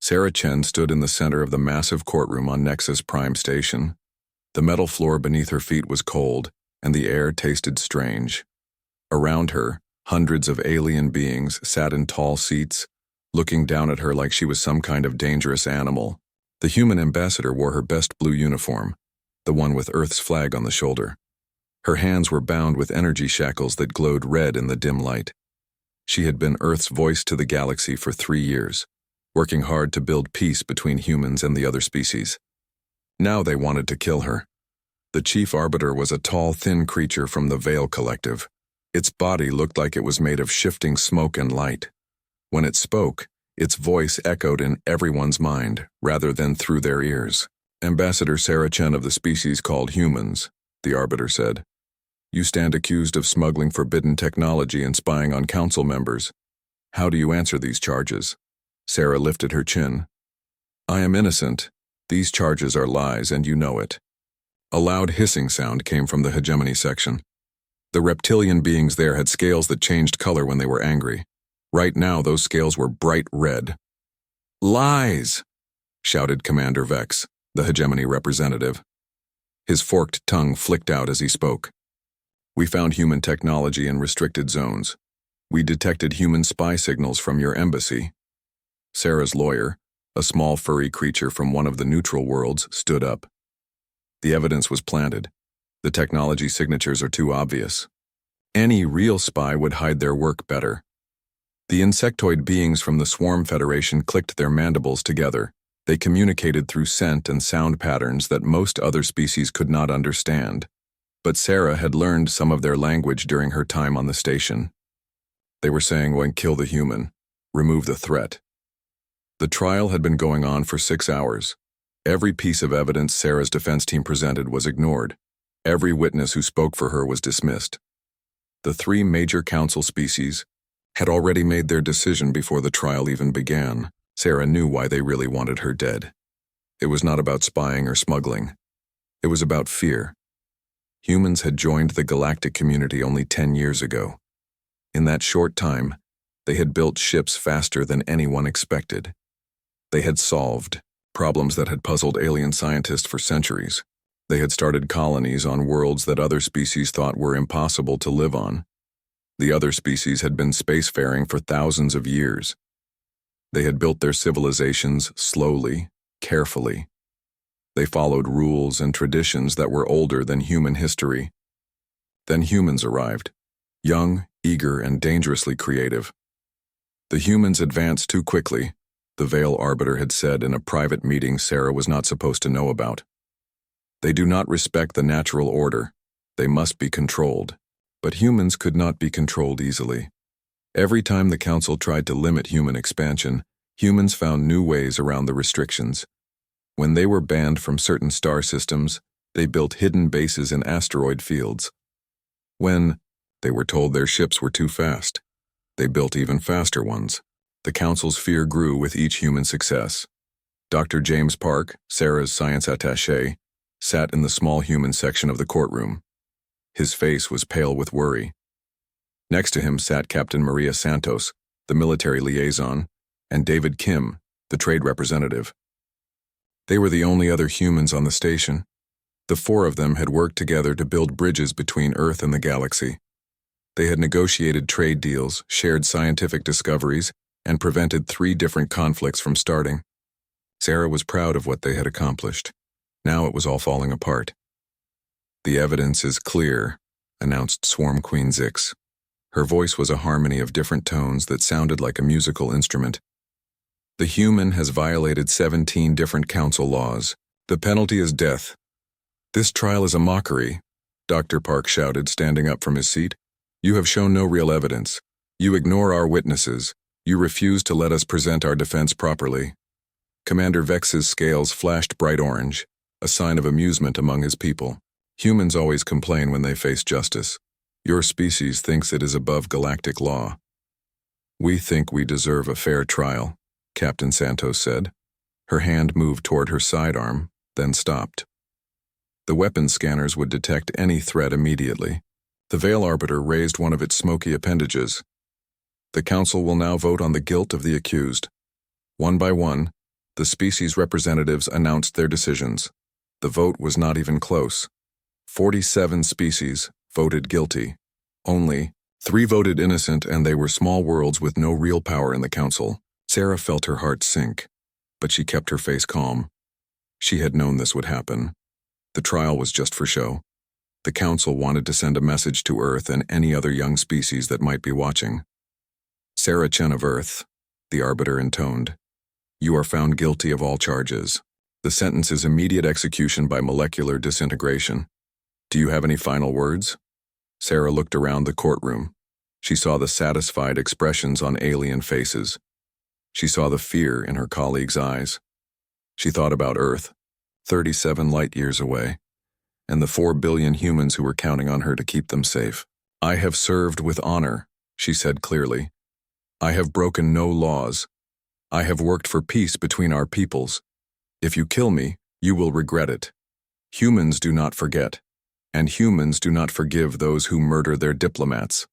Sarah Chen stood in the center of the massive courtroom on Nexus Prime Station. The metal floor beneath her feet was cold, and the air tasted strange. Around her, hundreds of alien beings sat in tall seats, looking down at her like she was some kind of dangerous animal. The human ambassador wore her best blue uniform, the one with Earth's flag on the shoulder. Her hands were bound with energy shackles that glowed red in the dim light. She had been Earth's voice to the galaxy for 3 years, working hard to build peace between humans and the other species. Now they wanted to kill her. The chief arbiter was a tall, thin creature from the Veil Collective. Its body looked like it was made of shifting smoke and light. When it spoke, its voice echoed in everyone's mind, rather than through their ears. "Ambassador Sarah Chen of the species called humans," the arbiter said. "You stand accused of smuggling forbidden technology and spying on council members. How do you answer these charges?" Sarah lifted her chin. "I am innocent. These charges are lies, and you know it." A loud hissing sound came from the hegemony section. The reptilian beings there had scales that changed color when they were angry. Right now, those scales were bright red. "Lies!" shouted Commander Vex, the hegemony representative. His forked tongue flicked out as he spoke. "We found human technology in restricted zones. We detected human spy signals from your embassy." Sarah's lawyer, a small furry creature from one of the neutral worlds, stood up. "The evidence was planted. The technology signatures are too obvious. Any real spy would hide their work better." The insectoid beings from the Swarm Federation clicked their mandibles together. They communicated through scent and sound patterns that most other species could not understand. But Sarah had learned some of their language during her time on the station. They were saying, "When kill the human, remove the threat." The trial had been going on for 6 hours. Every piece of evidence Sarah's defense team presented was ignored. Every witness who spoke for her was dismissed. The 3 major council species had already made their decision before the trial even began. Sarah knew why they really wanted her dead. It was not about spying or smuggling. It was about fear. Humans had joined the Galactic community only 10 years ago. In that short time, they had built ships faster than anyone expected. They had solved problems that had puzzled alien scientists for centuries. They had started colonies on worlds that other species thought were impossible to live on. The other species had been spacefaring for thousands of years. They had built their civilizations slowly, carefully. They followed rules and traditions that were older than human history. Then humans arrived, young, eager, and dangerously creative. The humans advanced too quickly, the Veil Arbiter had said in a private meeting Sarah was not supposed to know about. They do not respect the natural order. They must be controlled. But humans could not be controlled easily. Every time the Council tried to limit human expansion, humans found new ways around the restrictions. When they were banned from certain star systems, they built hidden bases in asteroid fields. When they were told their ships were too fast, they built even faster ones. The Council's fear grew with each human success. Dr. James Park, Sarah's science attaché, sat in the small human section of the courtroom. His face was pale with worry. Next to him sat Captain Maria Santos, the military liaison, and David Kim, the trade representative. They were the only other humans on the station. The 4 of them had worked together to build bridges between Earth and the galaxy. They had negotiated trade deals, shared scientific discoveries, and prevented 3 different conflicts from starting. Sarah was proud of what they had accomplished. Now it was all falling apart. "The evidence is clear," announced Swarm Queen Zix. Her voice was a harmony of different tones that sounded like a musical instrument. "The human has violated 17 different council laws. The penalty is death." "This trial is a mockery," Dr. Park shouted, standing up from his seat. "You have shown no real evidence. You ignore our witnesses. You refuse to let us present our defense properly." Commander Vex's scales flashed bright orange, a sign of amusement among his people. "Humans always complain when they face justice. Your species thinks it is above galactic law." "We think we deserve a fair trial," Captain Santos said. Her hand moved toward her sidearm, then stopped. The weapon scanners would detect any threat immediately. The Veil Arbiter raised one of its smoky appendages. "The Council will now vote on the guilt of the accused. One by one, The species representatives announced their decisions. The vote was not even close. 47 species voted guilty. Only 3 voted innocent, and they were small worlds with no real power in the council. Sarah felt her heart sink, but she kept her face calm. She had known this would happen. The trial was just for show. The council wanted to send a message to Earth and any other young species that might be watching. Sarah Chen of Earth, the arbiter intoned, "You are found guilty of all charges. The sentence is immediate execution by molecular disintegration. Do you have any final words?" Sarah looked around the courtroom. She saw the satisfied expressions on alien faces. She saw the fear in her colleagues' eyes. She thought about Earth, 37 light-years away, and the 4 billion humans who were counting on her to keep them safe. "I have served with honor," she said clearly. "I have broken no laws. I have worked for peace between our peoples. If you kill me, you will regret it. Humans do not forget, and humans do not forgive those who murder their diplomats."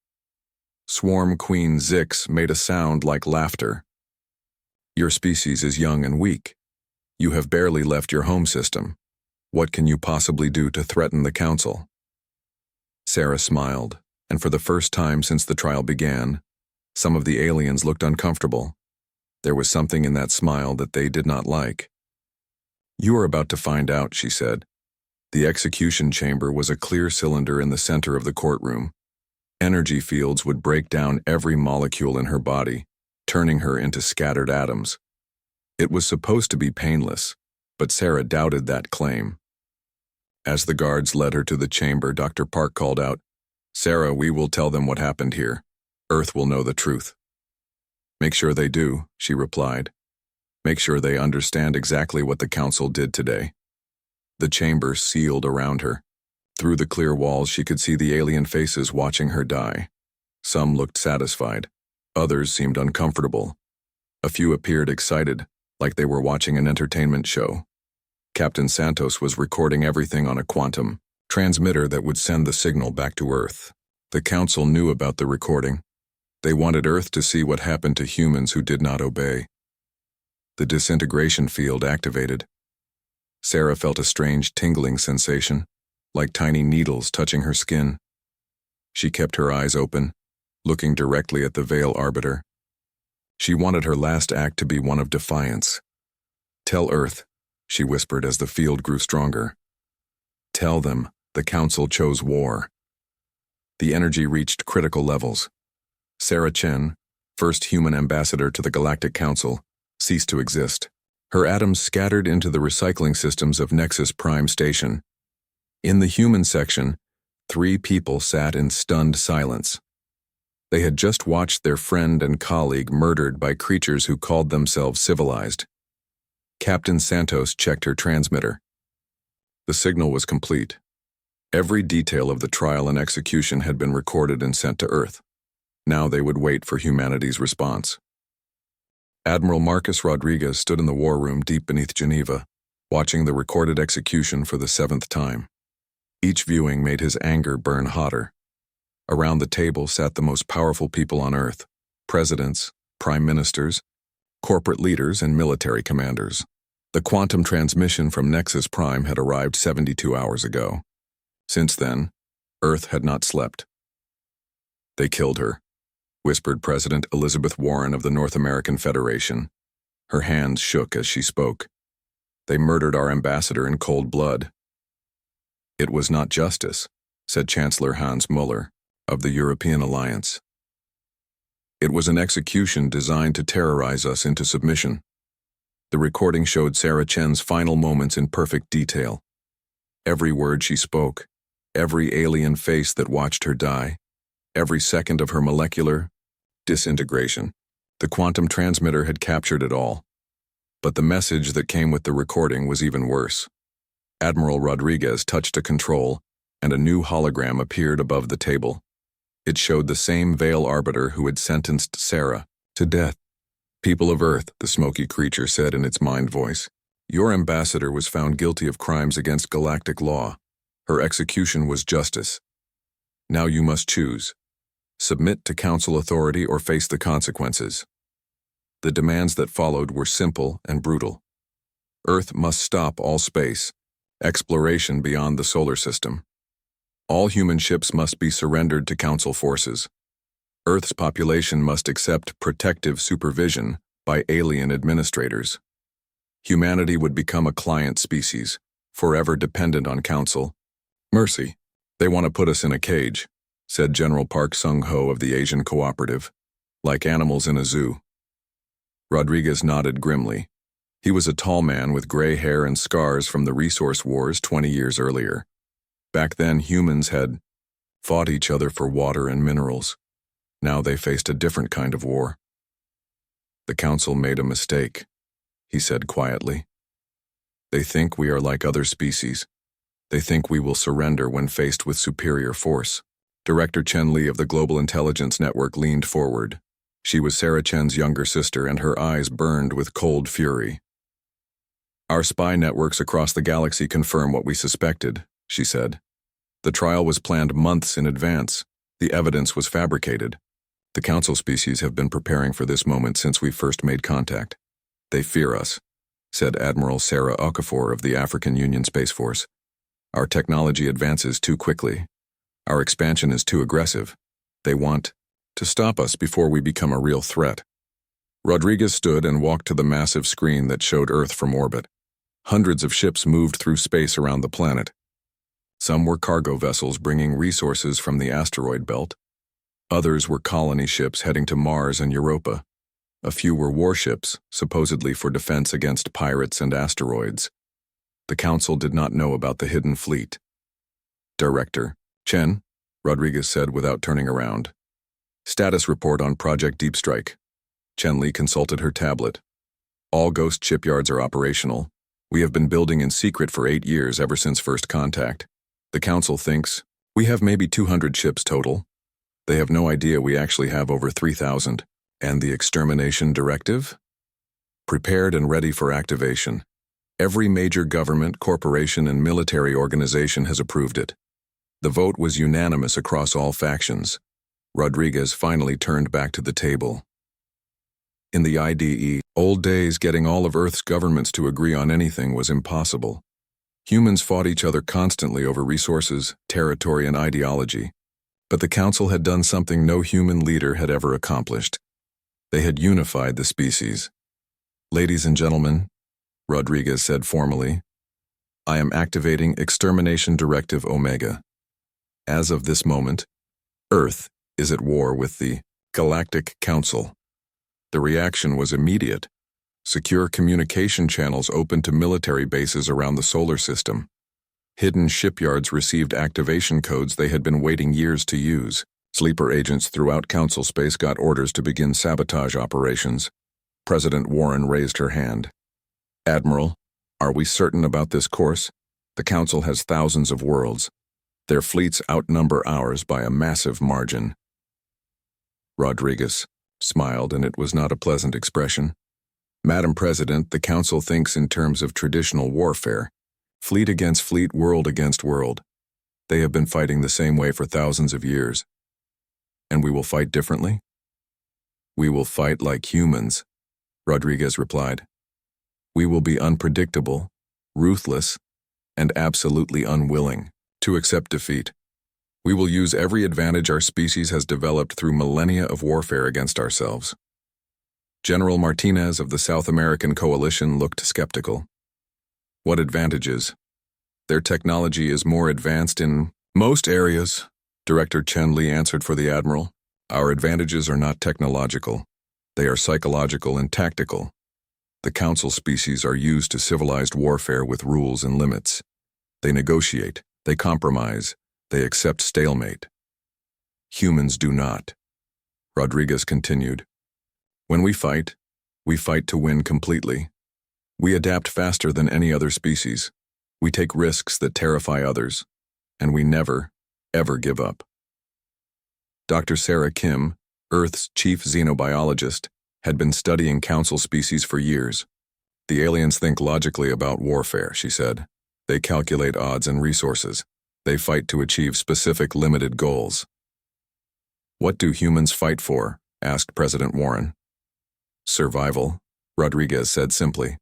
Swarm Queen Zix made a sound like laughter. "Your species is young and weak. You have barely left your home system. What can you possibly do to threaten the council?" Sarah smiled, and for the first time since the trial began, some of the aliens looked uncomfortable. There was something in that smile that they did not like. "You are about to find out," she said. The execution chamber was a clear cylinder in the center of the courtroom. Energy fields would break down every molecule in her body, turning her into scattered atoms. It was supposed to be painless, but Sarah doubted that claim. As the guards led her to the chamber, Dr. Park called out, "Sarah, we will tell them what happened here. Earth will know the truth." "Make sure they do," she replied. "Make sure they understand exactly what the council did today." The chamber sealed around her. Through the clear walls, she could see the alien faces watching her die. Some looked satisfied. Others seemed uncomfortable. A few appeared excited, like they were watching an entertainment show. Captain Santos was recording everything on a quantum transmitter that would send the signal back to Earth. The council knew about the recording. They wanted Earth to see what happened to humans who did not obey. The disintegration field activated. Sarah felt a strange tingling sensation, like tiny needles touching her skin. She kept her eyes open, looking directly at the Veil Arbiter. She wanted her last act to be one of defiance. "Tell Earth," she whispered as the field grew stronger. "Tell them the council chose war." The energy reached critical levels. Sarah Chen, first human ambassador to the Galactic Council, ceased to exist. Her atoms scattered into the recycling systems of Nexus Prime Station. In the human section, 3 people sat in stunned silence. They had just watched their friend and colleague murdered by creatures who called themselves civilized. Captain Santos checked her transmitter. The signal was complete. Every detail of the trial and execution had been recorded and sent to Earth. Now they would wait for humanity's response. Admiral Marcus Rodriguez stood in the war room deep beneath Geneva, watching the recorded execution for the 7th time. Each viewing made his anger burn hotter. Around the table sat the most powerful people on Earth: presidents, prime ministers, corporate leaders, and military commanders. The quantum transmission from Nexus Prime had arrived 72 hours ago. Since then, Earth had not slept. "They killed her," whispered President Elizabeth Warren of the North American Federation. Her hands shook as she spoke. "They murdered our ambassador in cold blood." "It was not justice," said Chancellor Hans Müller of the European Alliance. "It was an execution designed to terrorize us into submission." The recording showed Sarah Chen's final moments in perfect detail. Every word she spoke, every alien face that watched her die, every second of her molecular disintegration. The quantum transmitter had captured it all. But the message that came with the recording was even worse. Admiral Rodriguez touched a control, and a new hologram appeared above the table. It showed the same Veil Arbiter who had sentenced Sarah to death. "People of Earth," the smoky creature said in its mind voice, "your ambassador was found guilty of crimes against galactic law. Her execution was justice. Now you must choose. Submit to council authority or face the consequences." The demands that followed were simple and brutal. Earth must stop all space, exploration beyond the solar system. All human ships must be surrendered to Council forces. Earth's population must accept protective supervision by alien administrators. Humanity would become a client species, forever dependent on Council. Mercy. They want to put us in a cage, said General Park Sung-ho of the Asian Cooperative, like animals in a zoo. Rodriguez nodded grimly. He was a tall man with gray hair and scars from the resource wars 20 years earlier. Back then, humans had fought each other for water and minerals. Now they faced a different kind of war. The Council made a mistake, he said quietly. They think we are like other species. They think we will surrender when faced with superior force. Director Chen Li of the Global Intelligence Network leaned forward. She was Sarah Chen's younger sister, and her eyes burned with cold fury. Our spy networks across the galaxy confirm what we suspected, she said. The trial was planned months in advance. The evidence was fabricated. The Council species have been preparing for this moment since we first made contact. They fear us, said Admiral Sarah Okafor of the African Union Space Force. Our technology advances too quickly. Our expansion is too aggressive. They want to stop us before we become a real threat. Rodriguez stood and walked to the massive screen that showed Earth from orbit. Hundreds of ships moved through space around the planet. Some were cargo vessels bringing resources from the asteroid belt. Others were colony ships heading to Mars and Europa. A few were warships, supposedly for defense against pirates and asteroids. The Council did not know about the hidden fleet. Director Chen, Rodriguez said without turning around. Status report on Project Deep Strike. Chen Li consulted her tablet. All ghost shipyards are operational. We have been building in secret for 8 years ever since first contact. The Council thinks we have maybe 200 ships total. They have no idea we actually have over 3,000. And the Extermination Directive? Prepared and ready for activation. Every major government, corporation, and military organization has approved it. The vote was unanimous across all factions. Rodriguez finally turned back to the table. In the IDE, old days, getting all of Earth's governments to agree on anything was impossible. Humans fought each other constantly over resources, territory, and ideology. But the Council had done something no human leader had ever accomplished. They had unified the species. Ladies and gentlemen, Rodriguez said formally, I am activating Extermination Directive Omega. As of this moment, Earth is at war with the Galactic Council. The reaction was immediate. Secure communication channels opened to military bases around the solar system. Hidden shipyards received activation codes they had been waiting years to use. Sleeper agents throughout Council space got orders to begin sabotage operations. President Warren raised her hand. Admiral, are we certain about this course? The Council has thousands of worlds. Their fleets outnumber ours by a massive margin. Rodriguez smiled, and it was not a pleasant expression. Madam President, the Council thinks in terms of traditional warfare. Fleet against fleet, world against world. They have been fighting the same way for thousands of years. And we will fight differently? We will fight like humans, Rodriguez replied. We will be unpredictable, ruthless, and absolutely unwilling to accept defeat. We will use every advantage our species has developed through millennia of warfare against ourselves. General Martinez of the South American Coalition looked skeptical. What advantages? Their technology is more advanced in most areas, Director Chen Li answered for the Admiral. Our advantages are not technological. They are psychological and tactical. The Council species are used to civilized warfare with rules and limits. They negotiate, they compromise, they accept stalemate. Humans do not. Rodriguez continued. When we fight to win completely. We adapt faster than any other species. We take risks that terrify others. And we never, ever give up. Dr. Sarah Kim, Earth's chief xenobiologist, had been studying Council species for years. The aliens think logically about warfare, she said. They calculate odds and resources. They fight to achieve specific limited goals. What do humans fight for? Asked President Warren. Survival, Rodriguez said simply.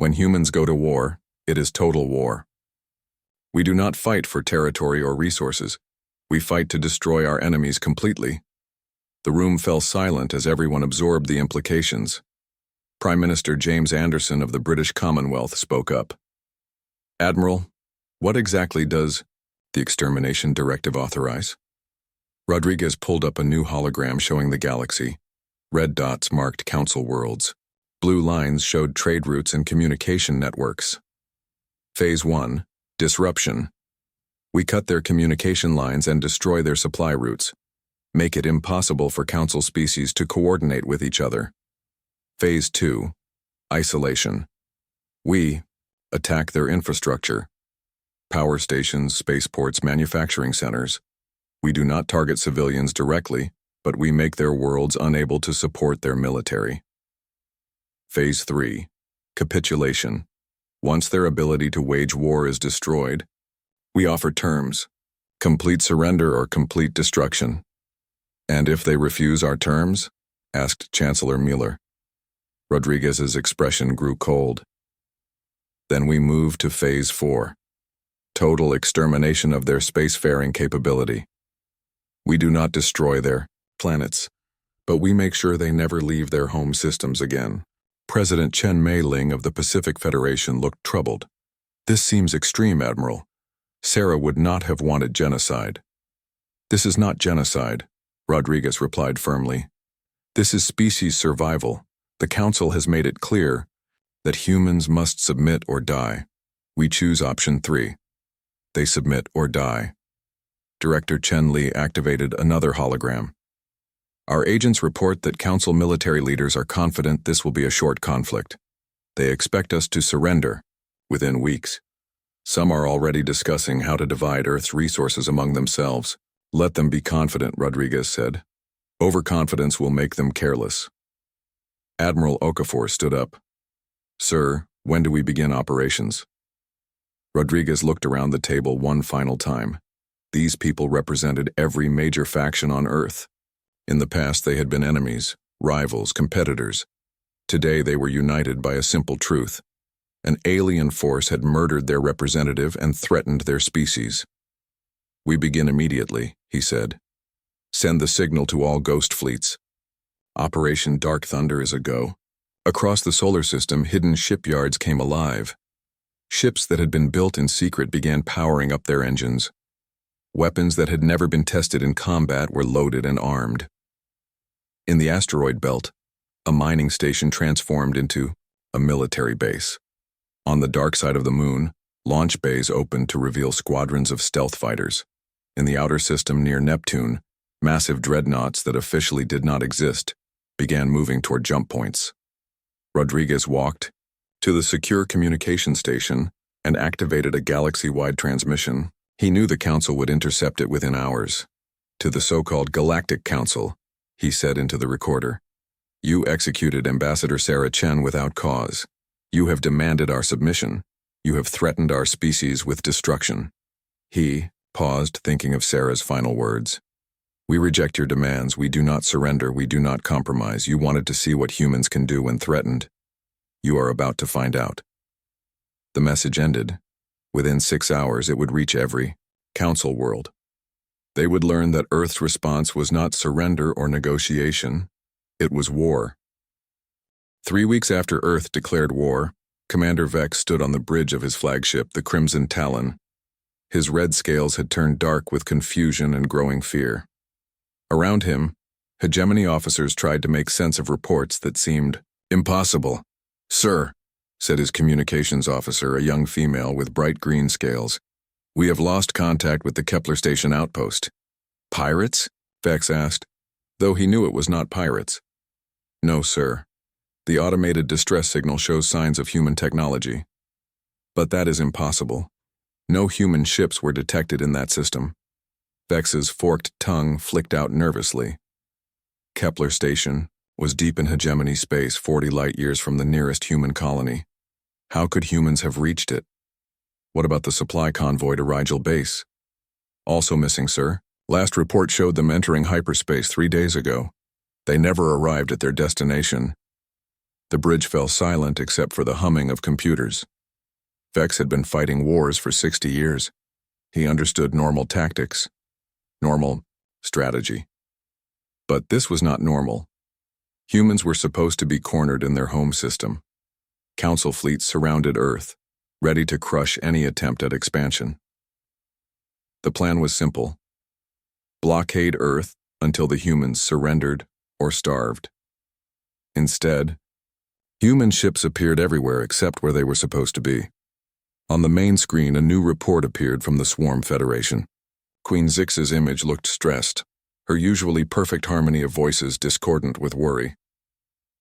When humans go to war, it is total war. We do not fight for territory or resources. We fight to destroy our enemies completely. The room fell silent as everyone absorbed the implications. Prime Minister James Anderson of the British Commonwealth spoke up. "Admiral, what exactly does the Extermination Directive authorize?" Rodriguez pulled up a new hologram showing the galaxy. Red dots marked council worlds. Blue lines showed trade routes and communication networks. Phase 1, disruption. We cut their communication lines and destroy their supply routes. Make it impossible for council species to coordinate with each other. Phase 2, isolation. We attack their infrastructure. Power stations, spaceports, manufacturing centers. We do not target civilians directly, but we make their worlds unable to support their military. Phase 3, capitulation. Once their ability to wage war is destroyed, we offer terms: complete surrender or complete destruction. "And if they refuse our terms?" asked Chancellor Mueller. Rodriguez's expression grew cold. "Then we move to Phase 4, total extermination of their spacefaring capability. We do not destroy their planets, but we make sure they never leave their home systems again." President Chen Mei-ling of the Pacific Federation looked troubled. "This seems extreme, Admiral. Sarah would not have wanted genocide." "This is not genocide," Rodriguez replied firmly. "This is species survival. The Council has made it clear that humans must submit or die. We choose option 3. They submit or die." Director Chen Li activated another hologram. "Our agents report that Council military leaders are confident this will be a short conflict. They expect us to surrender within weeks. Some are already discussing how to divide Earth's resources among themselves." "Let them be confident," Rodriguez said. "Overconfidence will make them careless." Admiral Okafor stood up. "Sir, when do we begin operations?" Rodriguez looked around the table one final time. These people represented every major faction on Earth. In the past, they had been enemies, rivals, competitors. Today, they were united by a simple truth. An alien force had murdered their representative and threatened their species. "We begin immediately," he said. "Send the signal to all ghost fleets. Operation Dark Thunder is a go." Across the solar system, hidden shipyards came alive. Ships that had been built in secret began powering up their engines. Weapons that had never been tested in combat were loaded and armed. In the asteroid belt, a mining station transformed into a military base. On the dark side of the moon, launch bays opened to reveal squadrons of stealth fighters. In the outer system near Neptune, massive dreadnoughts that officially did not exist began moving toward jump points. Rodriguez walked to the secure communication station and activated a galaxy-wide transmission. He knew the Council would intercept it within hours. "To the so-called Galactic Council," he said into the recorder. "You executed Ambassador Sarah Chen without cause. You have demanded our submission. You have threatened our species with destruction." He paused, thinking of Sarah's final words. "We reject your demands. We do not surrender. We do not compromise. You wanted to see what humans can do when threatened. You are about to find out." The message ended. Within 6 hours, it would reach every Council world. They would learn that Earth's response was not surrender or negotiation. It was war. 3 weeks after Earth declared war, Commander Vex stood on the bridge of his flagship, the Crimson Talon. His red scales had turned dark with confusion and growing fear. Around him, hegemony officers tried to make sense of reports that seemed impossible. "Sir," said his communications officer, a young female with bright green scales, "we have lost contact with the Kepler Station outpost." "Pirates?" Vex asked, though he knew it was not pirates. "No, sir. The automated distress signal shows signs of human technology. But that is impossible. No human ships were detected in that system." Vex's forked tongue flicked out nervously. Kepler Station was deep in hegemony space, 40 light-years from the nearest human colony. How could humans have reached it? What about the supply convoy to Rigel Base? "Also missing, sir. Last report showed them entering hyperspace 3 days ago. They never arrived at their destination." The bridge fell silent except for the humming of computers. Vex had been fighting wars for 60 years. He understood normal tactics, normal strategy. But this was not normal. Humans were supposed to be cornered in their home system. Council fleets surrounded Earth, ready to crush any attempt at expansion. The plan was simple: blockade Earth until the humans surrendered or starved. Instead, human ships appeared everywhere except where they were supposed to be. On the main screen, a new report appeared from the Swarm Federation. Queen Zix's image looked stressed, her usually perfect harmony of voices discordant with worry.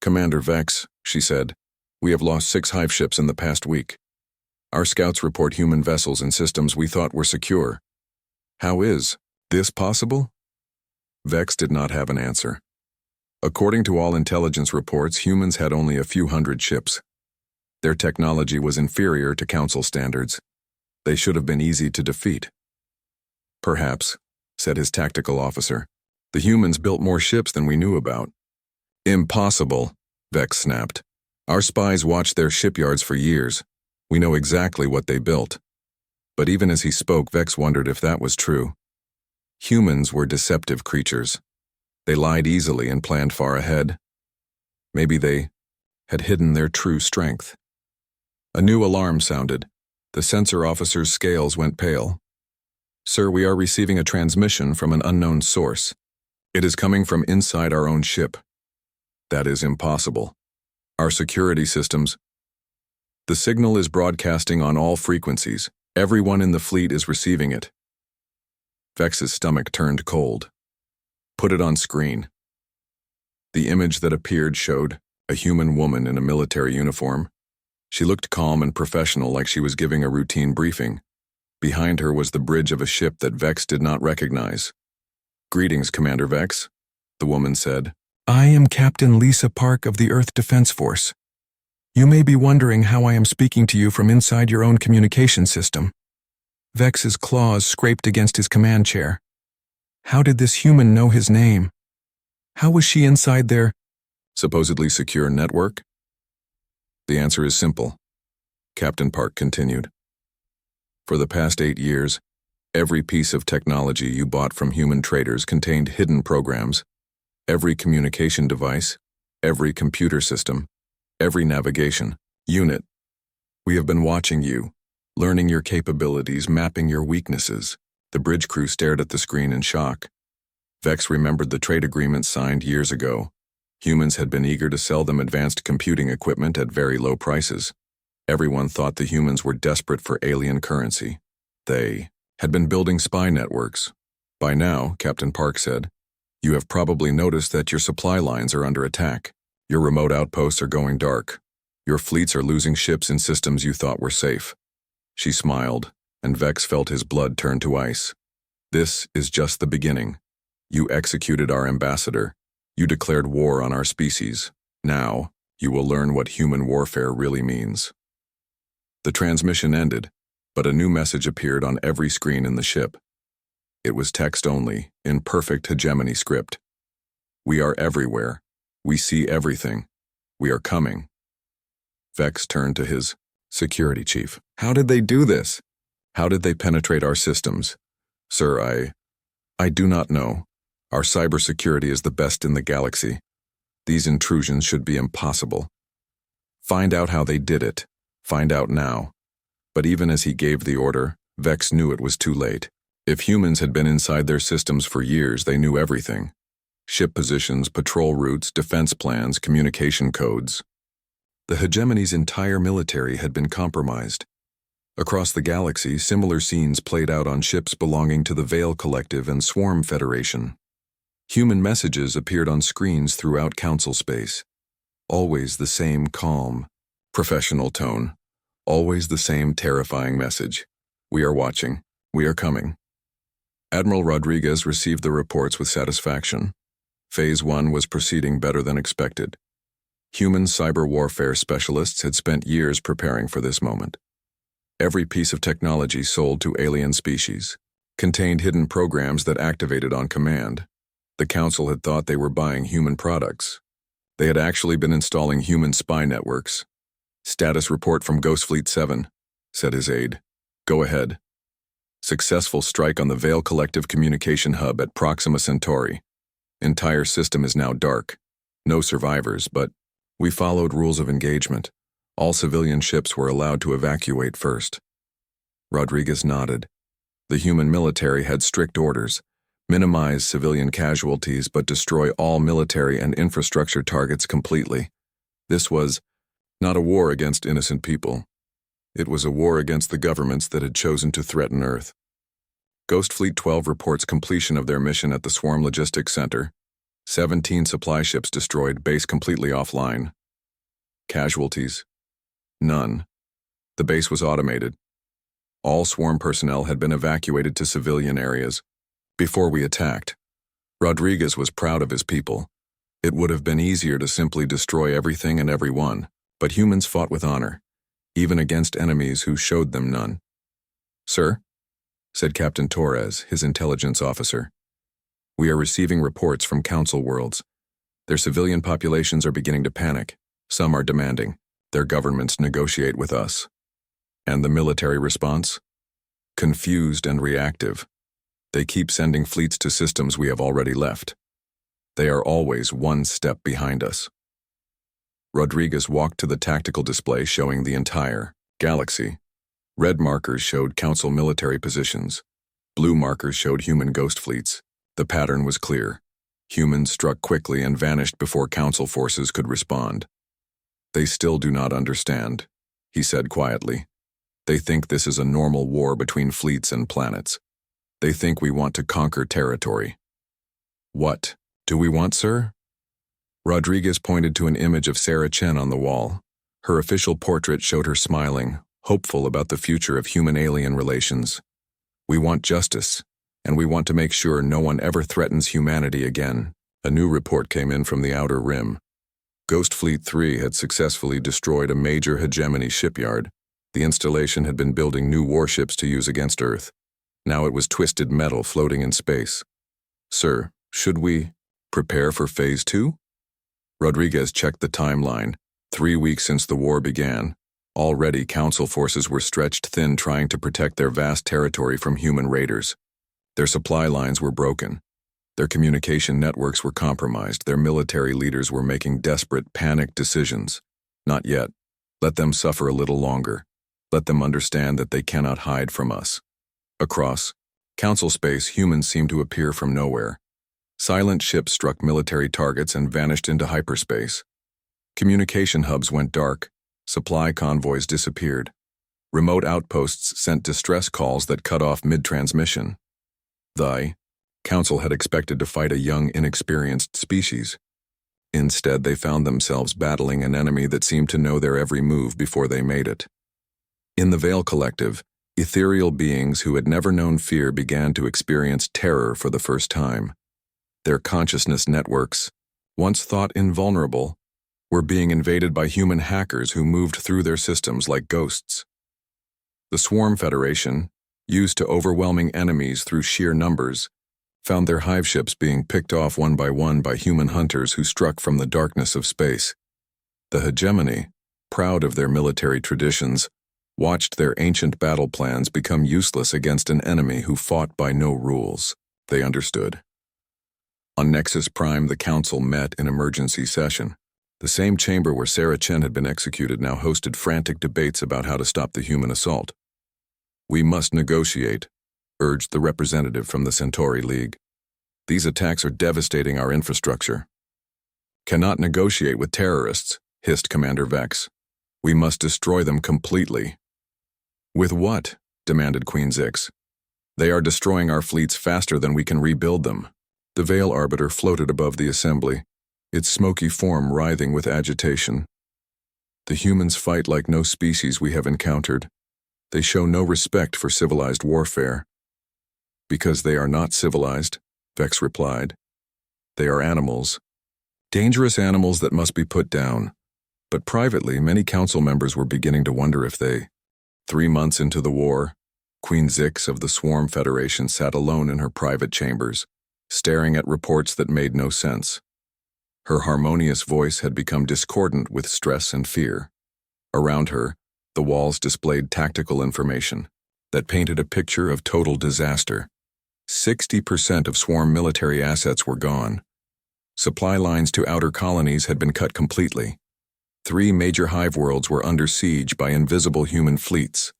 "Commander Vex," she said, "we have lost 6 hive ships in the past week. Our scouts report human vessels and systems we thought were secure. How is this possible?" Vex did not have an answer. According to all intelligence reports, humans had only a few hundred ships. Their technology was inferior to Council standards. They should have been easy to defeat. "Perhaps," said his tactical officer, "the humans built more ships than we knew about." "Impossible," Vex snapped. "Our spies watched their shipyards for years. We know exactly what they built." But even as he spoke, Vex wondered if that was true. Humans were deceptive creatures. They lied easily and planned far ahead. Maybe they had hidden their true strength. A new alarm sounded. The sensor officer's scales went pale. "Sir, we are receiving a transmission from an unknown source. It is coming from inside our own ship." "That is impossible. Our security systems—" "The signal is broadcasting on all frequencies. Everyone in the fleet is receiving it." Vex's stomach turned cold. "Put it on screen." The image that appeared showed a human woman in a military uniform. She looked calm and professional, like she was giving a routine briefing. Behind her was the bridge of a ship that Vex did not recognize. "Greetings, Commander Vex," the woman said. "I am Captain Lisa Park of the Earth Defense Force. You may be wondering how I am speaking to you from inside your own communication system." Vex's claws scraped against his command chair. How did this human know his name? How was she inside their supposedly secure network? The answer is simple, Captain Park continued. For the past 8 years, every piece of technology you bought from human traders contained hidden programs. Every communication device, every computer system, every navigation unit. We have been watching you, learning your capabilities, mapping your weaknesses. The bridge crew stared at the screen in shock. Vex remembered the trade agreement signed years ago. Humans had been eager to sell them advanced computing equipment at very low prices. Everyone thought the humans were desperate for alien currency. They had been building spy networks. By now, Captain Park said, you have probably noticed that your supply lines are under attack. Your remote outposts are going dark. Your fleets are losing ships in systems you thought were safe. She smiled, and Vex felt his blood turn to ice. This is just the beginning. You executed our ambassador. You declared war on our species. Now, you will learn what human warfare really means. The transmission ended, but a new message appeared on every screen in the ship. It was text only, in perfect hegemony script. We are everywhere. We see everything. We are coming. Vex turned to his security chief. How did they do this? How did they penetrate our systems? Sir, I do not know. Our cybersecurity is the best in the galaxy. These intrusions should be impossible. Find out how they did it. Find out now. But even as he gave the order, Vex knew it was too late. If humans had been inside their systems for years, they knew everything. Ship positions, patrol routes, defense plans, communication codes. The hegemony's entire military had been compromised. Across the galaxy, similar scenes played out on ships belonging to the Veil Collective and Swarm Federation. Human messages appeared on screens throughout Council space. Always the same calm, professional tone. Always the same terrifying message. We are watching. We are coming. Admiral Rodriguez received the reports with satisfaction. Phase 1 was proceeding better than expected. Human cyber warfare specialists had spent years preparing for this moment. Every piece of technology sold to alien species contained hidden programs that activated on command. The Council had thought they were buying human products. They had actually been installing human spy networks. "Status report from Ghost Fleet 7, said his aide. "Go ahead." "Successful strike on the Vale Collective Communication Hub at Proxima Centauri. Entire system is now dark. No survivors, but we followed rules of engagement. All civilian ships were allowed to evacuate first." Rodriguez nodded. The human military had strict orders: minimize civilian casualties but destroy all military and infrastructure targets completely. This was not a war against innocent people. It was a war against the governments that had chosen to threaten Earth. Ghost Fleet 12 reports completion of their mission at the Swarm Logistics Center. 17 supply ships destroyed, base completely offline. Casualties? None. The base was automated. All Swarm personnel had been evacuated to civilian areas. Before we attacked, Rodriguez was proud of his people. It would have been easier to simply destroy everything and everyone, but humans fought with honor, even against enemies who showed them none. "Sir," said Captain Torres, his intelligence officer, "we are receiving reports from Council worlds. Their civilian populations are beginning to panic. Some are demanding their governments negotiate with us." "And the military response?" "Confused and reactive. They keep sending fleets to systems we have already left. They are always one step behind us." Rodriguez walked to the tactical display showing the entire galaxy. Red markers showed Council military positions. Blue markers showed human ghost fleets. The pattern was clear. Humans struck quickly and vanished before Council forces could respond. "They still do not understand," he said quietly. "They think this is a normal war between fleets and planets. They think we want to conquer territory." "What do we want, sir?" Rodriguez pointed to an image of Sarah Chen on the wall. Her official portrait showed her smiling, hopeful about the future of human-alien relations. "We want justice, and we want to make sure no one ever threatens humanity again." A new report came in from the Outer Rim. Ghost Fleet 3 had successfully destroyed a major hegemony shipyard. The installation had been building new warships to use against Earth. Now it was twisted metal floating in space. "Sir, should we prepare for Phase 2? Rodriguez checked the timeline. 3 weeks since the war began. Already, Council forces were stretched thin trying to protect their vast territory from human raiders. Their supply lines were broken. Their communication networks were compromised. Their military leaders were making desperate, panicked decisions. Not yet. Let them suffer a little longer. Let them understand that they cannot hide from us. Across Council space, humans seemed to appear from nowhere. Silent ships struck military targets and vanished into hyperspace. Communication hubs went dark. Supply convoys disappeared. Remote outposts sent distress calls that cut off mid-transmission. The Council had expected to fight a young, inexperienced species. Instead, they found themselves battling an enemy that seemed to know their every move before they made it. In the Vale Collective, ethereal beings who had never known fear began to experience terror for the first time. Their consciousness networks, once thought invulnerable, were being invaded by human hackers who moved through their systems like ghosts. The Swarm Federation, used to overwhelming enemies through sheer numbers, found their hive ships being picked off one by human hunters who struck from the darkness of space. The hegemony, proud of their military traditions, watched their ancient battle plans become useless against an enemy who fought by no rules. They understood. On Nexus Prime, the Council met in emergency session. The same chamber where Sarah Chen had been executed now hosted frantic debates about how to stop the human assault. "We must negotiate," urged the representative from the Centauri League. "These attacks are devastating our infrastructure." "Cannot negotiate with terrorists," hissed Commander Vex. "We must destroy them completely." "With what?" demanded Queen Zix. "They are destroying our fleets faster than we can rebuild them." The Veil Arbiter floated above the assembly, its smoky form writhing with agitation. "The humans fight like no species we have encountered. They show no respect for civilized warfare." "Because they are not civilized," Vex replied. "They are animals. Dangerous animals that must be put down." But privately, many council members were beginning to wonder if they. 3 months into the war, Queen Zix of the Swarm Federation sat alone in her private chambers, staring at reports that made no sense. Her harmonious voice had become discordant with stress and fear. Around her, the walls displayed tactical information that painted a picture of total disaster. 60% of swarm military assets were gone. Supply lines to outer colonies had been cut completely. 3 major hive worlds were under siege by invisible human fleets.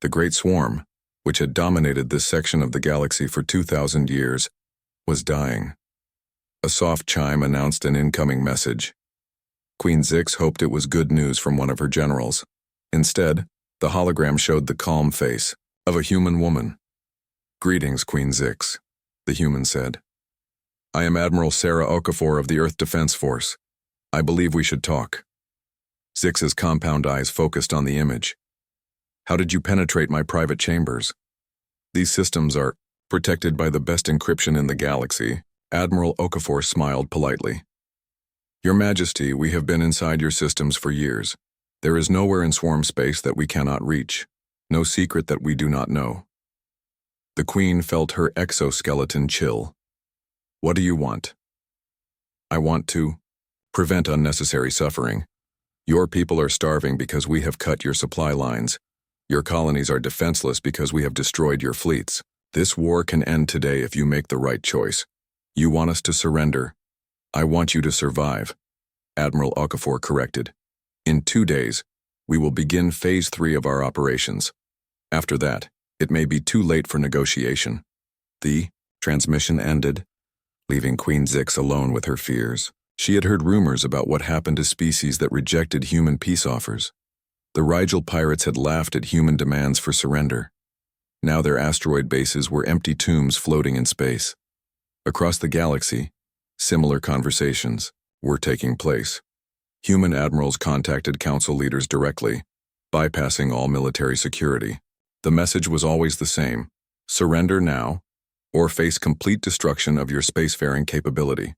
The Great Swarm, which had dominated this section of the galaxy for 2,000 years, was dying. A soft chime announced an incoming message. Queen Zix hoped it was good news from one of her generals. Instead, the hologram showed the calm face of a human woman. "Greetings, Queen Zix," the human said. "I am Admiral Sarah Okafor of the Earth Defense Force. I believe we should talk." Zix's compound eyes focused on the image. "How did you penetrate my private chambers?" "These systems are protected by the best encryption in the galaxy." Admiral Okafor smiled politely. "Your Majesty, we have been inside your systems for years. There is nowhere in swarm space that we cannot reach. No secret that we do not know." The Queen felt her exoskeleton chill. "What do you want?" "I want to prevent unnecessary suffering. Your people are starving because we have cut your supply lines. Your colonies are defenseless because we have destroyed your fleets. This war can end today if you make the right choice. You want us to surrender. I want you to survive," Admiral Okafor corrected. "In 2 days, we will begin Phase 3 of our operations. After that, it may be too late for negotiation." The transmission ended, leaving Queen Zix alone with her fears. She had heard rumors about what happened to species that rejected human peace offers. The Rigel pirates had laughed at human demands for surrender. Now their asteroid bases were empty tombs floating in space. Across the galaxy, similar conversations were taking place. Human admirals contacted council leaders directly, bypassing all military security. The message was always the same: surrender now, or face complete destruction of your spacefaring capability.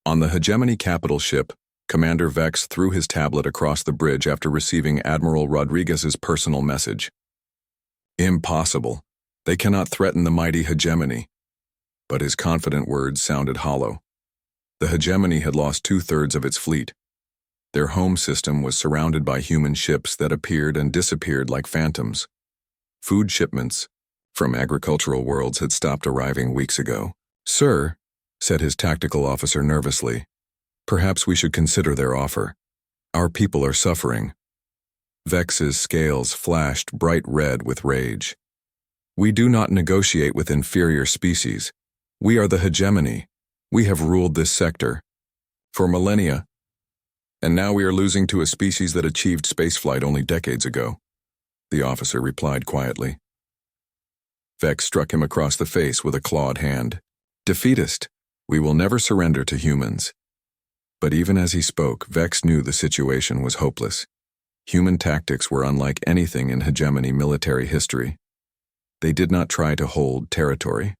On the Hegemony capital ship, Commander Vex threw his tablet across the bridge after receiving Admiral Rodriguez's personal message. "Impossible. They cannot threaten the mighty Hegemony." But his confident words sounded hollow. The Hegemony had lost 2/3 of its fleet. Their home system was surrounded by human ships that appeared and disappeared like phantoms. Food shipments from agricultural worlds had stopped arriving weeks ago. "Sir," said his tactical officer nervously, "perhaps we should consider their offer. Our people are suffering." Vex's scales flashed bright red with rage. "We do not negotiate with inferior species. We are the Hegemony. We have ruled this sector for millennia, and now we are losing to a species that achieved spaceflight only decades ago," the officer replied quietly. Vex struck him across the face with a clawed hand. "Defeatist, we will never surrender to humans." But even as he spoke, Vex knew the situation was hopeless. Human tactics were unlike anything in Hegemony military history. They did not try to hold territory.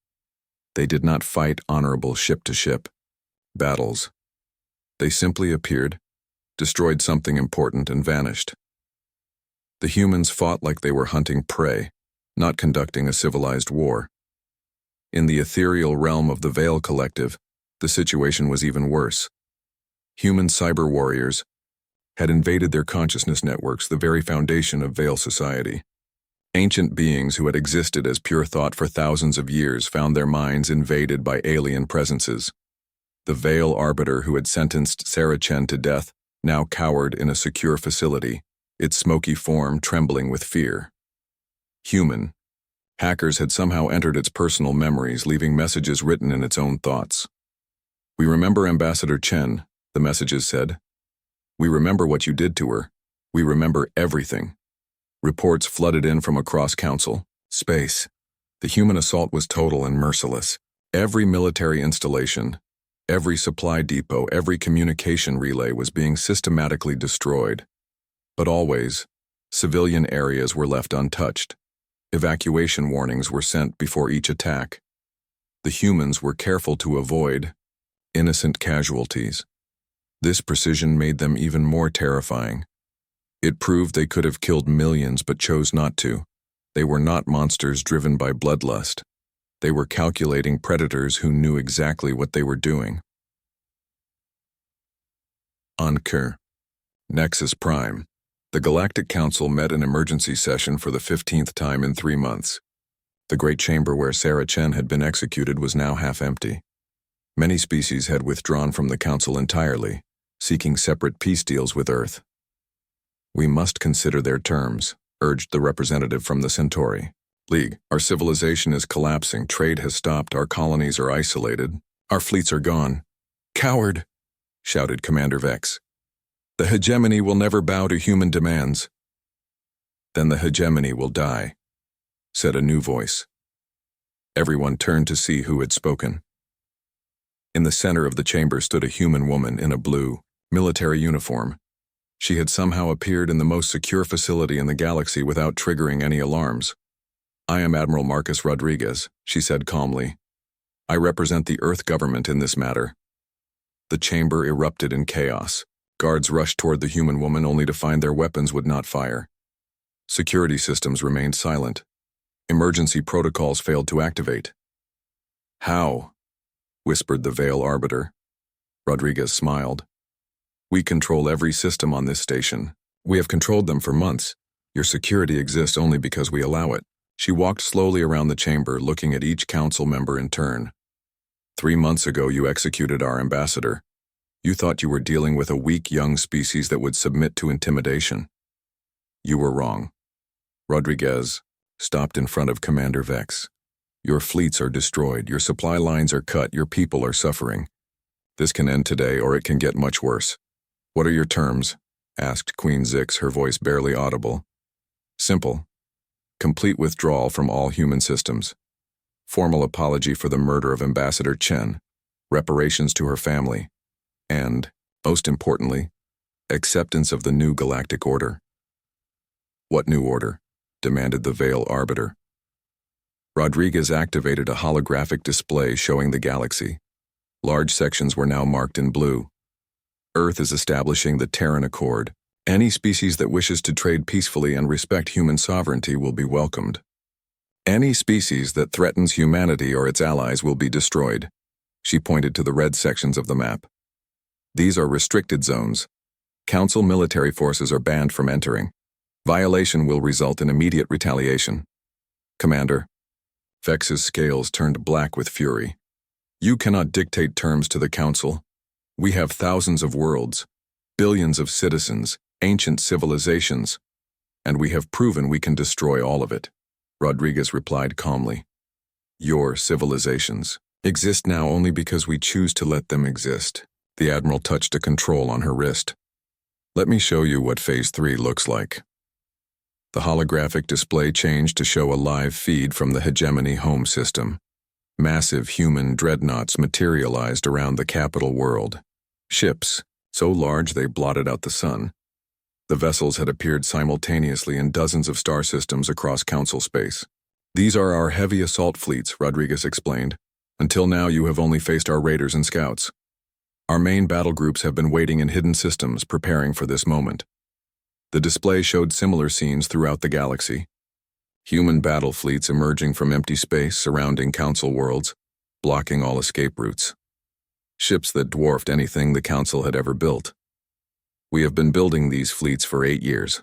They did not fight honorable ship-to-ship battles. They simply appeared, destroyed something important, and vanished. The humans fought like they were hunting prey, not conducting a civilized war. In the ethereal realm of the Veil Collective, the situation was even worse. Human cyber warriors had invaded their consciousness networks, the very foundation of Veil society. Ancient beings who had existed as pure thought for thousands of years found their minds invaded by alien presences. The Veil Arbiter who had sentenced Sarah Chen to death now cowered in a secure facility, its smoky form trembling with fear. Human. Hackers had somehow entered its personal memories, leaving messages written in its own thoughts. "We remember Ambassador Chen," the messages said. "We remember what you did to her. We remember everything." Reports flooded in from across Council. Space. The human assault was total and merciless. Every military installation, every supply depot, every communication relay was being systematically destroyed. But always, civilian areas were left untouched. Evacuation warnings were sent before each attack. The humans were careful to avoid innocent casualties. This precision made them even more terrifying. It proved they could have killed millions but chose not to. They were not monsters driven by bloodlust. They were calculating predators who knew exactly what they were doing. Anker. Nexus Prime. The Galactic Council met in emergency session for the 15th time in 3 months. The great chamber where Sarah Chen had been executed was now half empty. Many species had withdrawn from the Council entirely, seeking separate peace deals with Earth. "We must consider their terms," urged the representative from the Centauri League. "Our civilization is collapsing, trade has stopped, our colonies are isolated, our fleets are gone." "Coward!" shouted Commander Vex. "The hegemony will never bow to human demands." "Then the hegemony will die," said a new voice. Everyone turned to see who had spoken. In the center of the chamber stood a human woman in a blue, military uniform. She had somehow appeared in the most secure facility in the galaxy without triggering any alarms. "I am Admiral Marcus Rodriguez," she said calmly. "I represent the Earth government in this matter." The chamber erupted in chaos. Guards rushed toward the human woman only to find their weapons would not fire. Security systems remained silent. Emergency protocols failed to activate. "How?" whispered the Veil Arbiter. Rodriguez smiled. "We control every system on this station. We have controlled them for months. Your security exists only because we allow it." She walked slowly around the chamber, looking at each council member in turn. 3 months ago you executed our ambassador. You thought you were dealing with a weak young species that would submit to intimidation. You were wrong. Rodriguez stopped in front of Commander Vex. "Your fleets are destroyed, your supply lines are cut, your people are suffering. This can end today or it can get much worse." "What are your terms?" asked Queen Zix, her voice barely audible. "Simple. Complete withdrawal from all human systems. Formal apology for the murder of Ambassador Chen. Reparations to her family. And, most importantly, acceptance of the new galactic order." "What new order?" demanded the Veil Arbiter. Rodriguez activated a holographic display showing the galaxy. Large sections were now marked in blue. "Earth is establishing the Terran Accord. Any species that wishes to trade peacefully and respect human sovereignty will be welcomed. Any species that threatens humanity or its allies will be destroyed." She pointed to the red sections of the map. "These are restricted zones. Council military forces are banned from entering. Violation will result in immediate retaliation." "Commander." Vex's scales turned black with fury. "You cannot dictate terms to the Council. We have thousands of worlds, billions of citizens, ancient civilizations, and we have proven we can destroy all of it." Rodriguez replied calmly. "Your civilizations exist now only because we choose to let them exist." The Admiral touched a control on her wrist. "Let me show you what Phase 3 looks like." The holographic display changed to show a live feed from the Hegemony home system. Massive human dreadnoughts materialized around the capital world. Ships, so large they blotted out the sun. The vessels had appeared simultaneously in dozens of star systems across Council space. "These are our heavy assault fleets," Rodriguez explained. "Until now you have only faced our raiders and scouts. Our main battle groups have been waiting in hidden systems, preparing for this moment." The display showed similar scenes throughout the galaxy. Human battle fleets emerging from empty space surrounding Council worlds, blocking all escape routes. Ships that dwarfed anything the Council had ever built. "We have been building these fleets for 8 years,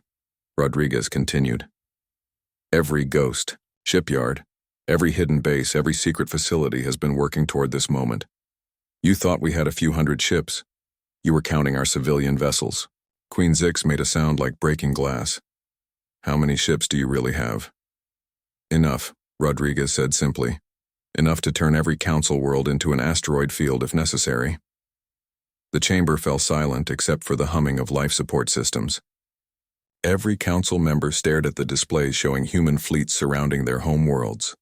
Rodriguez continued. "Every ghost, shipyard, every hidden base, every secret facility has been working toward this moment. You thought we had a few hundred ships. You were counting our civilian vessels." Queen Zix made a sound like breaking glass. "How many ships do you really have?" "Enough," Rodriguez said simply. "Enough to turn every Council world into an asteroid field if necessary." The chamber fell silent except for the humming of life support systems. Every Council member stared at the displays showing human fleets surrounding their home worlds.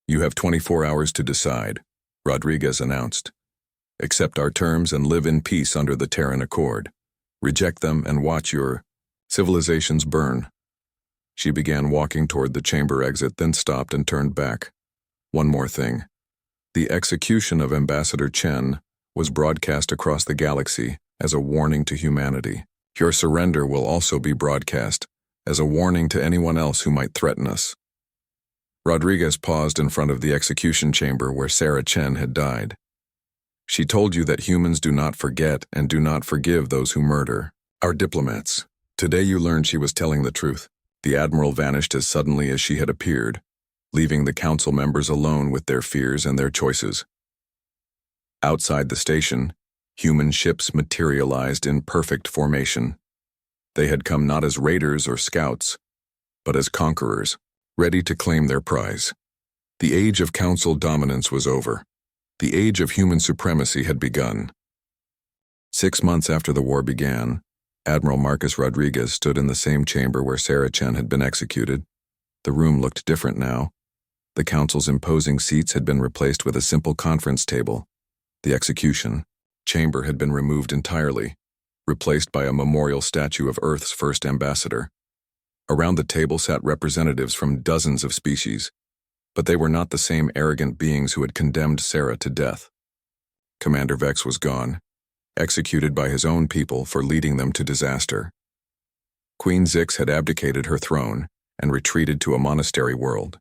"You have 24 hours to decide," Rodriguez announced. "Accept our terms and live in peace under the Terran Accord. Reject them and watch your civilizations burn." She began walking toward the chamber exit, then stopped and turned back. "One more thing. The execution of Ambassador Chen was broadcast across the galaxy as a warning to humanity. Your surrender will also be broadcast as a warning to anyone else who might threaten us." Rodriguez paused in front of the execution chamber where Sarah Chen had died. She told you that humans do not forget and do not forgive those who murder. Our diplomats. Today you learned she was telling the truth. The Admiral vanished as suddenly as she had appeared, leaving the council members alone with their fears and their choices. Outside the station, human ships materialized in perfect formation. They had come not as raiders or scouts, but as conquerors, ready to claim their prize. The age of council dominance was over. The age of human supremacy had begun. 6 months after the war began, Admiral Marcus Rodriguez stood in the same chamber where Sarah Chen had been executed. The room looked different now. The council's imposing seats had been replaced with a simple conference table. The execution chamber had been removed entirely, replaced by a memorial statue of Earth's first ambassador. Around the table sat representatives from dozens of species, but they were not the same arrogant beings who had condemned Sarah to death. Commander Vex was gone, executed by his own people for leading them to disaster. Queen Zix had abdicated her throne and retreated to a monastery world.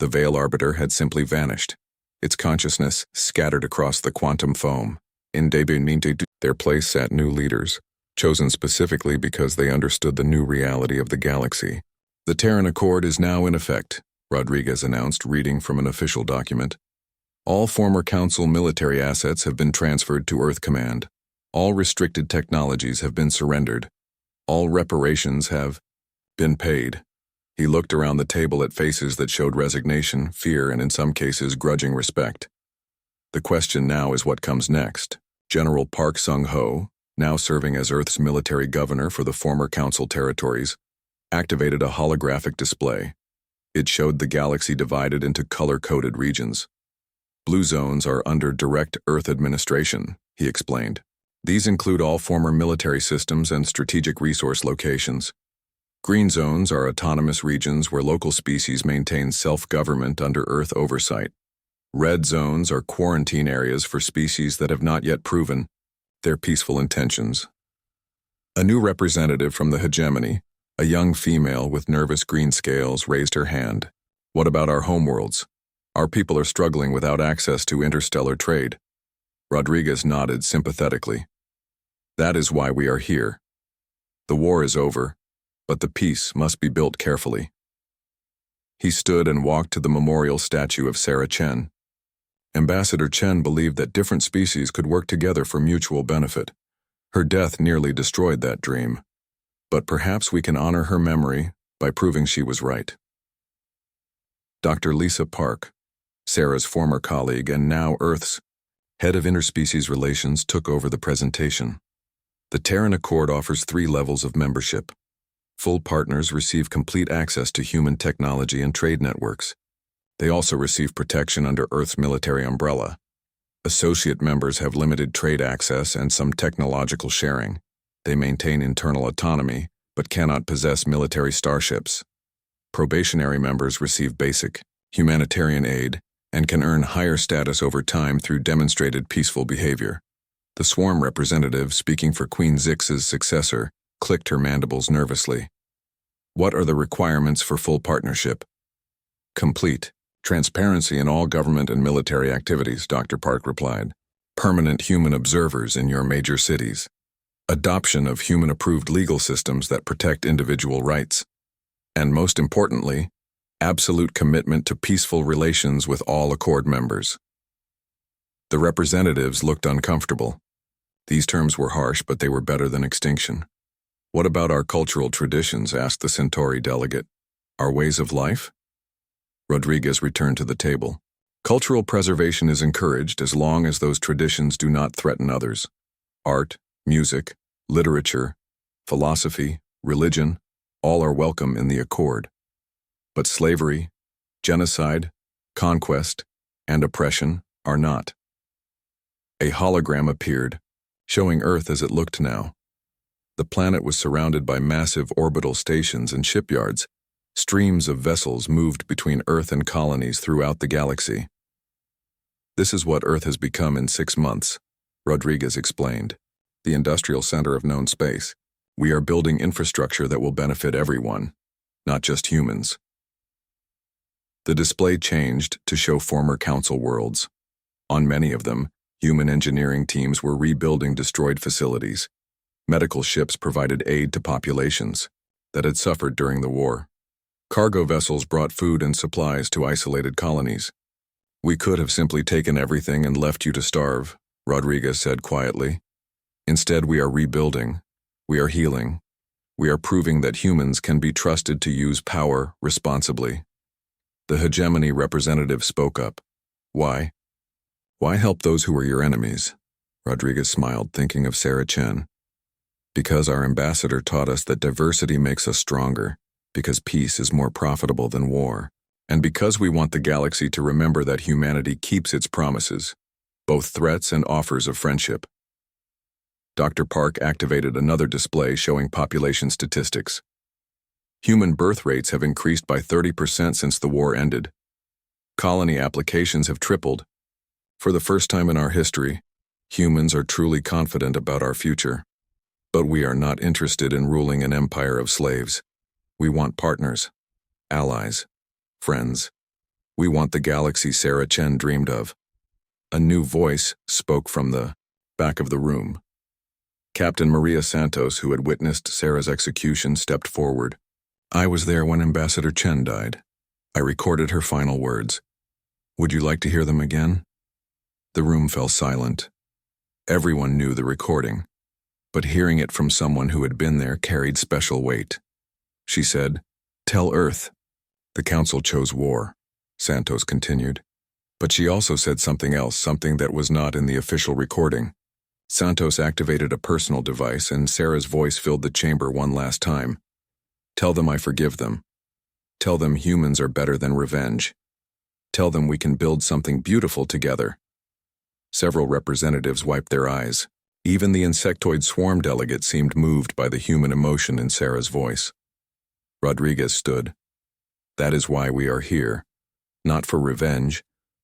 The Veil Arbiter had simply vanished, its consciousness scattered across the quantum foam. In their place sat new leaders, chosen specifically because they understood the new reality of the galaxy. The Terran Accord is now in effect, Rodriguez announced, reading from an official document. All former Council military assets have been transferred to Earth Command. All restricted technologies have been surrendered. All reparations have been paid. He looked around the table at faces that showed resignation, fear, and in some cases grudging respect. The question now is what comes next. General Park Sung-ho, now serving as Earth's military governor for the former Council territories, activated a holographic display. It showed the galaxy divided into color-coded regions. Blue zones are under direct Earth administration, he explained. These include all former military systems and strategic resource locations. Green zones are autonomous regions where local species maintain self-government under Earth oversight. Red zones are quarantine areas for species that have not yet proven their peaceful intentions. A new representative from the hegemony, a young female with nervous green scales, raised her hand. What about our homeworlds? Our people are struggling without access to interstellar trade. Rodriguez nodded sympathetically. That is why we are here. The war is over, but the peace must be built carefully. He stood and walked to the memorial statue of Sarah Chen. Ambassador Chen believed that different species could work together for mutual benefit. Her death nearly destroyed that dream, but perhaps we can honor her memory by proving she was right. Dr. Lisa Park, Sarah's former colleague and now Earth's head of interspecies relations, took over the presentation. The Terran Accord offers 3 levels of membership. Full partners receive complete access to human technology and trade networks. They also receive protection under Earth's military umbrella. Associate members have limited trade access and some technological sharing. They maintain internal autonomy, but cannot possess military starships. Probationary members receive basic humanitarian aid and can earn higher status over time through demonstrated peaceful behavior. The swarm representative, speaking for Queen Zix's successor, clicked her mandibles nervously. What are the requirements for full partnership? Complete transparency in all government and military activities, Dr. Park replied. Permanent human observers in your major cities. Adoption of human-approved legal systems that protect individual rights. And most importantly, absolute commitment to peaceful relations with all Accord members. The representatives looked uncomfortable. These terms were harsh, but they were better than extinction. What about our cultural traditions? Asked the Centauri delegate. Our ways of life? Rodriguez returned to the table. Cultural preservation is encouraged as long as those traditions do not threaten others. Art, music, literature, philosophy, religion, all are welcome in the Accord. But slavery, genocide, conquest, and oppression are not. A hologram appeared, showing Earth as it looked now. The planet was surrounded by massive orbital stations and shipyards. Streams of vessels moved between Earth and colonies throughout the galaxy. This is what Earth has become in 6 months, Rodriguez explained. The industrial center of known space. We are building infrastructure that will benefit everyone, not just humans. The display changed to show former Council worlds. On many of them, Human engineering teams were rebuilding destroyed facilities. Medical ships provided aid to populations that had suffered during the war. Cargo vessels brought food and supplies to isolated colonies. "We could have simply taken everything and left you to starve," Rodriguez said quietly. "Instead, we are rebuilding. We are healing. We are proving that humans can be trusted to use power responsibly." The hegemony representative spoke up. "Why? Why help those who are your enemies?" Rodriguez smiled, thinking of Sarah Chen. "Because our ambassador taught us that diversity makes us stronger, because peace is more profitable than war, and because we want the galaxy to remember that humanity keeps its promises, both threats and offers of friendship." Dr. Park activated another display showing population statistics. Human birth rates have increased by 30% since the war ended. Colony applications have tripled. For the first time in our history, humans are truly confident about our future. But we are not interested in ruling an empire of slaves. We want partners, allies, friends. We want the galaxy Sarah Chen dreamed of. A new voice spoke from the back of the room. Captain Maria Santos, who had witnessed Sarah's execution, stepped forward. "I was there when Ambassador Chen died. I recorded her final words. Would you like to hear them again?" The room fell silent. Everyone knew the recording, but hearing it from someone who had been there carried special weight. She said, "Tell Earth." "The Council chose war," Santos continued. But she also said something else, something that was not in the official recording. Santos activated a personal device, and Sarah's voice filled the chamber one last time. "Tell them I forgive them. Tell them humans are better than revenge. Tell them we can build something beautiful together." Several representatives wiped their eyes. Even the insectoid swarm delegate seemed moved by the human emotion in Sarah's voice. Rodriguez stood. "That is why we are here. Not for revenge,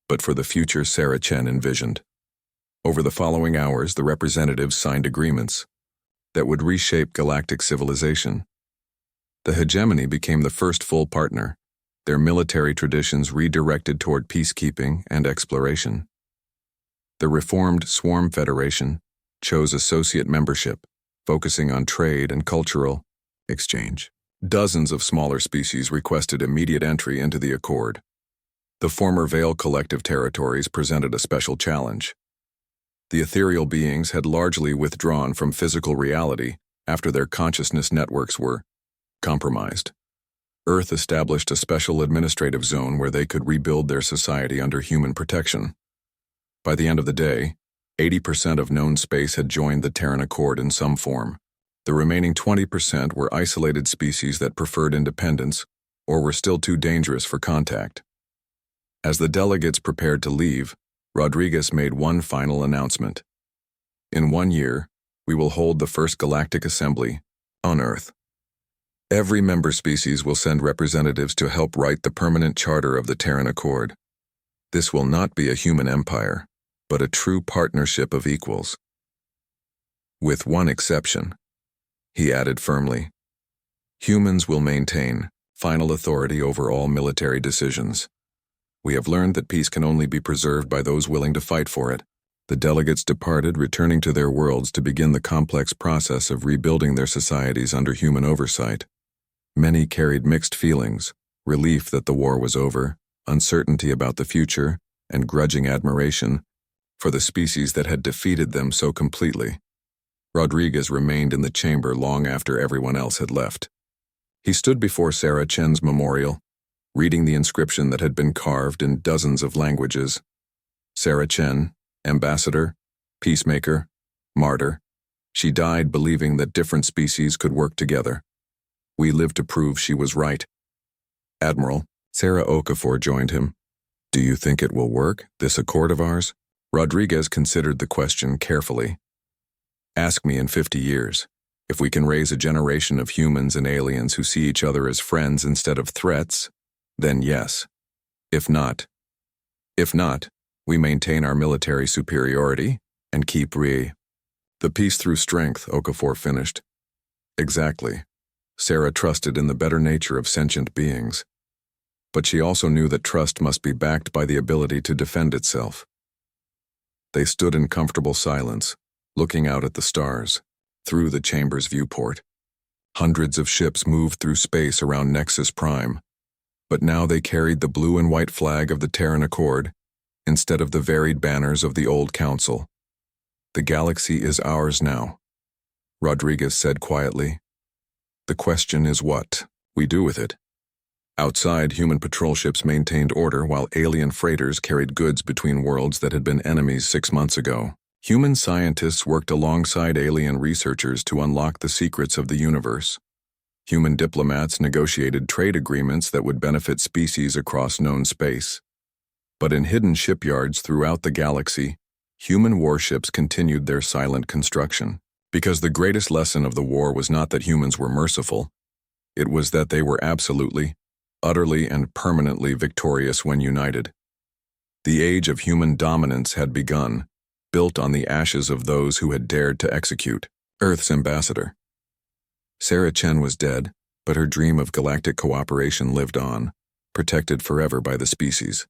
but for the future Sarah Chen envisioned." Over the following hours, the representatives signed agreements that would reshape galactic civilization. The hegemony became the first full partner, their military traditions redirected toward peacekeeping and exploration. The reformed Swarm Federation chose associate membership, focusing on trade and cultural exchange. Dozens of smaller species requested immediate entry into the accord. The former Veil collective territories presented a special challenge. The ethereal beings had largely withdrawn from physical reality after their consciousness networks were compromised. Earth established a special administrative zone where they could rebuild their society under human protection. By the end of the day, 80% of known space had joined the Terran Accord in some form. The remaining 20% were isolated species that preferred independence or were still too dangerous for contact. As the delegates prepared to leave, Rodriguez made one final announcement. "In 1 year, we will hold the first Galactic Assembly on Earth. Every member species will send representatives to help write the permanent charter of the Terran Accord. This will not be a human empire, but a true partnership of equals. With one exception," he added firmly. "Humans will maintain final authority over all military decisions. We have learned that peace can only be preserved by those willing to fight for it." The delegates departed, returning to their worlds to begin the complex process of rebuilding their societies under human oversight. Many carried mixed feelings, relief that the war was over, uncertainty about the future, and grudging admiration for the species that had defeated them so completely. Rodriguez remained in the chamber long after everyone else had left. He stood before Sarah Chen's memorial, reading the inscription that had been carved in dozens of languages. Sarah Chen, ambassador, peacemaker, martyr. She died believing that different species could work together. We live to prove she was right. "Admiral," Sarah Okafor joined him. "Do you think it will work, this accord of ours?" Rodriguez considered the question carefully. "Ask me in 50 years. If we can raise a generation of humans and aliens who see each other as friends instead of threats, then yes. If not, we maintain our military superiority and keep the peace through strength," Okafor finished. "Exactly." Sarah trusted in the better nature of sentient beings. But she also knew that trust must be backed by the ability to defend itself. They stood in comfortable silence, looking out at the stars, through the chamber's viewport. Hundreds of ships moved through space around Nexus Prime, but now they carried the blue and white flag of the Terran Accord instead of the varied banners of the old Council. The galaxy is ours now, Rodriguez said quietly. The question is what we do with it. Outside, human patrol ships maintained order while alien freighters carried goods between worlds that had been enemies 6 months ago. Human scientists worked alongside alien researchers to unlock the secrets of the universe. Human diplomats negotiated trade agreements that would benefit species across known space. But in hidden shipyards throughout the galaxy, human warships continued their silent construction. Because the greatest lesson of the war was not that humans were merciful, it was that they were absolutely, utterly, and permanently victorious when united. The age of human dominance had begun, built on the ashes of those who had dared to execute Earth's ambassador. Sarah Chen was dead, but her dream of galactic cooperation lived on, protected forever by the species.